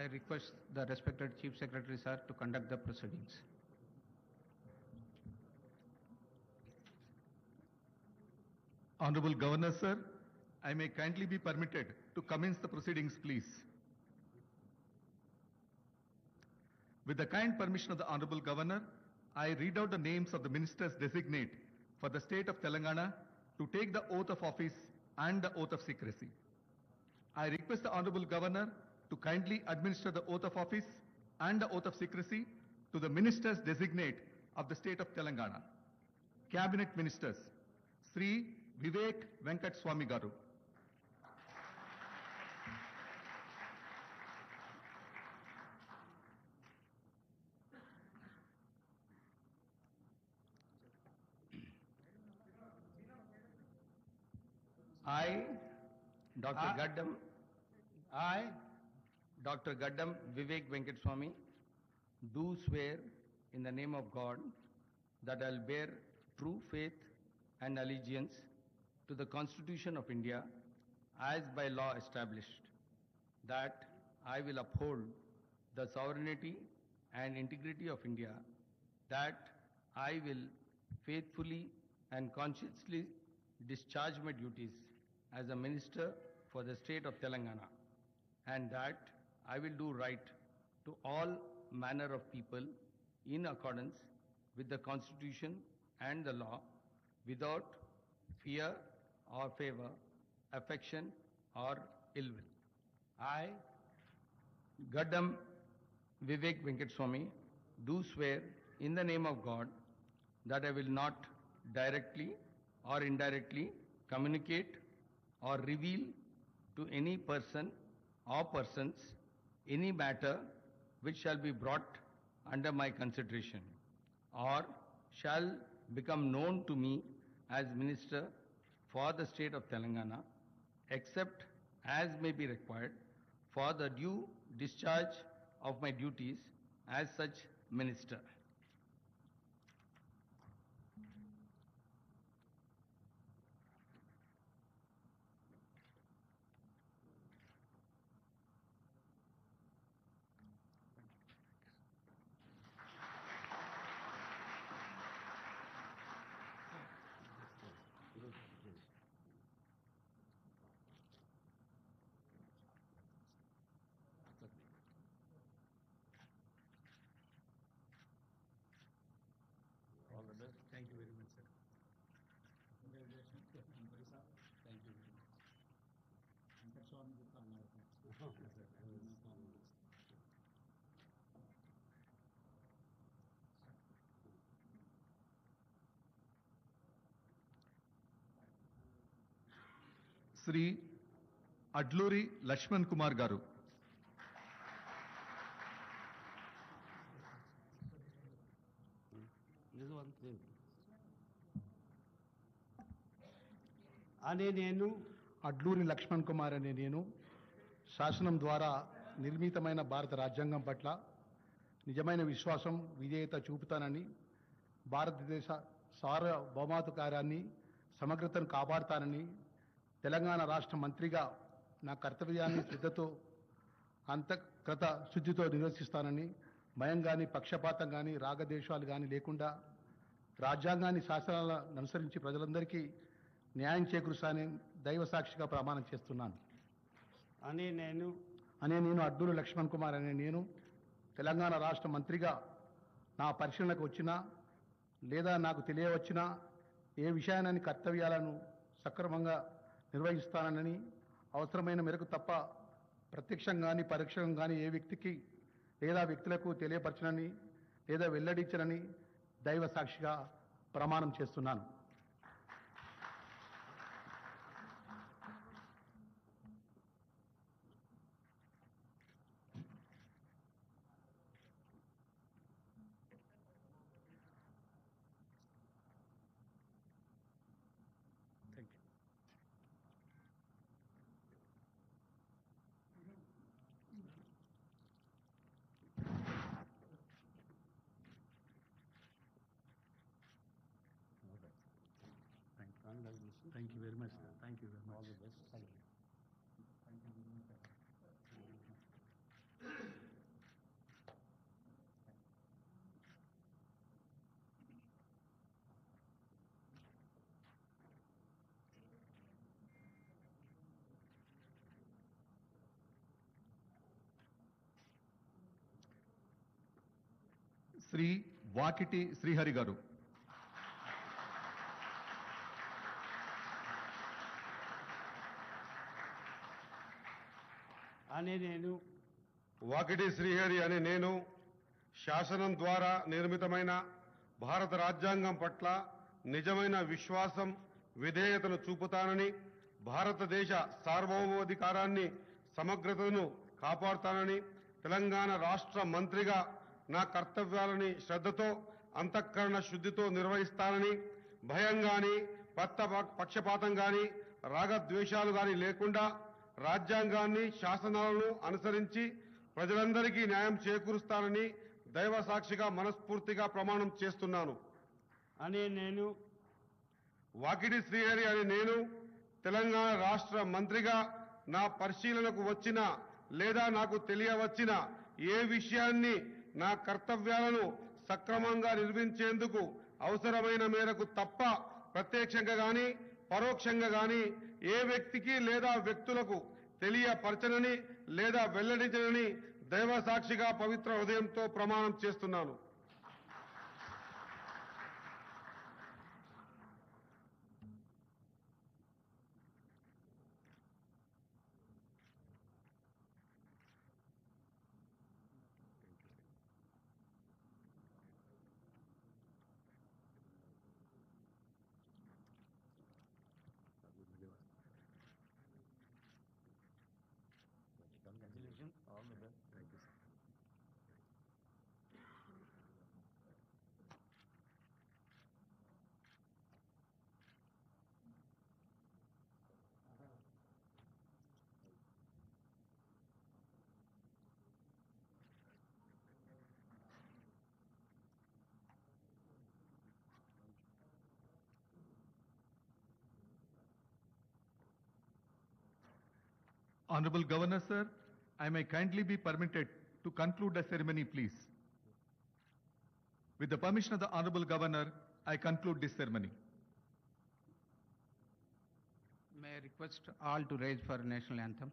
I request the respected Chief Secretary, sir, to conduct the proceedings. Honorable Governor, sir, I may kindly be permitted to commence the proceedings, please. With the kind permission of the Honorable Governor, I read out the names of the ministers designate for the state of Telangana to take the oath of office and the oath of secrecy. I request the Honorable Governor to kindly administer the oath of office and the oath of secrecy to the ministers designate of the state of Telangana. Cabinet Ministers, Sri Vivek Venkat Swami Garu. I, Dr. Gaddam Vivek Venkateswamy, do swear in the name of God that I will bear true faith and allegiance to the Constitution of India as by law established, that I will uphold the sovereignty and integrity of India, that I will faithfully and conscientiously discharge my duties as a minister for the state of Telangana, and that I will do right to all manner of people in accordance with the Constitution and the law, without fear or favor, affection or ill will. I, Gaddam Vivek Venkateswamy, do swear in the name of God that I will not directly or indirectly communicate or reveal to any person or persons any matter which shall be brought under my consideration or shall become known to me as Minister for the state of Telangana, except as may be required for the due discharge of my duties as such Minister. All the best. Thank you very much, sir. Congratulations. Thank you very much. Sri Adluri Lakshman Kumar Garu. అనే నేను అడ్లూరి లక్ష్మణ్ కుమార్ అనే నేను శాసనం ద్వారా నిర్మితమైన భారత రాజ్యాంగం పట్ల నిజమైన విశ్వాసం విధేయత చూపుతానని, భారతదేశ సార్వభౌమాధికారాన్ని సమగ్రతను కాపాడుతానని, తెలంగాణ రాష్ట్ర మంత్రిగా నా కర్తవ్యాన్ని శ్రద్ధతో అంతఃకృత శుద్ధితో నిర్వర్తిస్తానని, భయం కానీ పక్షపాతం కానీ రాగద్వేషాలు కానీ లేకుండా రాజ్యాంగాన్ని శాసనాలను అనుసరించి ప్రజలందరికీ న్యాయం చేకూరుస్తానని దైవ సాక్షిగా ప్రమాణం చేస్తున్నాను. అనే నేను అడ్డూరి లక్ష్మణ్ కుమార్ అనే నేను తెలంగాణ రాష్ట్ర మంత్రిగా నా పరిశీలనకు వచ్చినా లేదా నాకు తెలియవచ్చినా ఏ విషయాన్ని కర్తవ్యాలను సక్రమంగా నిర్వహిస్తానని, అవసరమైన మేరకు తప్ప ప్రత్యక్షంగా కానీ పరోక్షంగా కానీ ఏ వ్యక్తికి లేదా వ్యక్తులకు తెలియపరచనని లేదా వెల్లడించనని దైవ సాక్షిగా ప్రమాణం చేస్తున్నాను. Thank you. Thank you very much, sir. Thank you very much. All the best. Thank you. Thank you very much, sir. Sri Vakiti Srihari Garu. అనే నేను వాకిటి శ్రీహరి అనే నేను శాసనం ద్వారా నిర్మితమైన భారత రాజ్యాంగం పట్ల నిజమైన విశ్వాసం విధేయతను చూపుతానని భారతదేశ సార్వభౌమాధికారాన్ని సమగ్రతను కాపాడుతానని తెలంగాణ రాష్ట్ర మంత్రిగా నా కర్తవ్యాలని శ్రద్ధతో అంతఃకరణ శుద్ధితో నిర్వహిస్తానని భయం గాని పక్షపాతం గాని రాగద్వేషాలు గాని లేకుండా రాజ్యాంగాన్ని శాసనాలను అనుసరించి ప్రజలందరికీ న్యాయం చేకూరుస్తానని దైవ సాక్షిగా మనస్ఫూర్తిగా ప్రమాణం చేస్తున్నాను. అనే నేను వాకిటి శ్రీహరి అనే నేను తెలంగాణ రాష్ట్ర మంత్రిగా నా పరిశీలనకు వచ్చిన లేదా నాకు తెలియవచ్చిన ఏ విషయాన్ని నా కర్తవ్యాలను సక్రమంగా నిర్వహించేందుకు అవసరమైన మేరకు తప్ప ప్రత్యక్షంగా గాని పరోక్షంగా గాని ఏ వ్యక్తికి లేదా వ్యక్తులకు తెలియపరచనని లేదా వెల్లడించనని దైవ సాక్షిగా పవిత్ర హృదయంతో ప్రమాణం చేస్తున్నాను. Congratulation all the best. Thank you. Honorable Governor, sir, I may kindly be permitted to conclude the ceremony, please. With the permission of the Honorable Governor, I conclude this ceremony. May I request all to rise for national anthem?